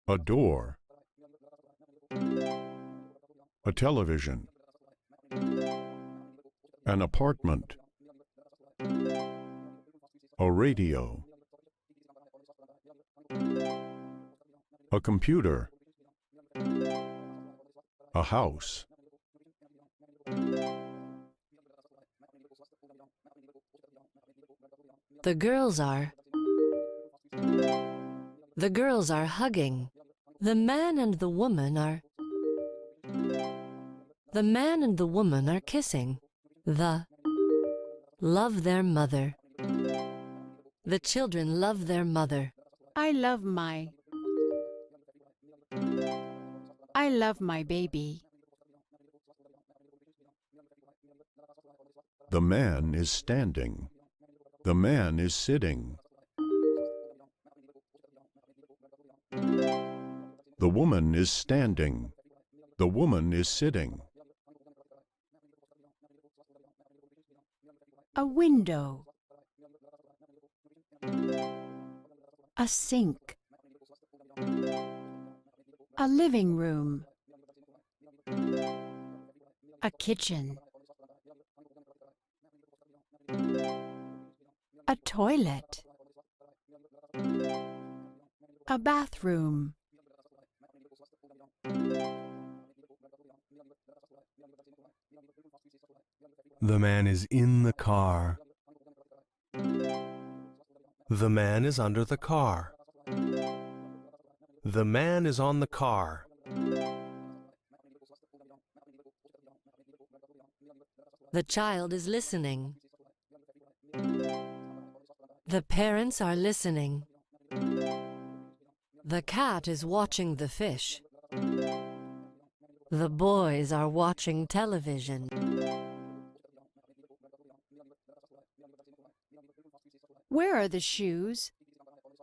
A door. A television. An apartment. A radio. A computer. A house. The girls are hugging. The man and the woman are kissing. The love their mother. The children love their mother. I love my baby. The man is standing. The man is sitting. The woman is standing. The woman is sitting. A window. A sink. A living room. A kitchen. A toilet. A bathroom. The man is in the car. The man is under the car. The man is on the car. The child is listening. The parents are listening. The cat is watching the fish. The boys are watching television. Where are the shoes?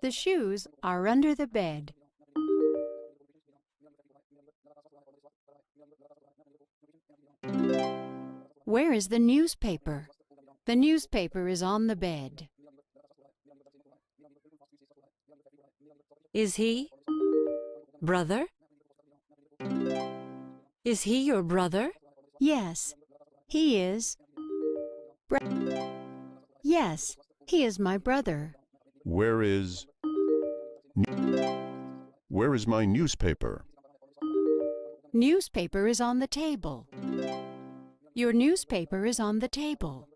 The shoes are under the bed. Where is the newspaper? The newspaper is on the bed. Is he brother? Is he your brother? Yes, he is. Yes, he is my brother. Where is my newspaper? Newspaper is on the table. Your newspaper is on the table.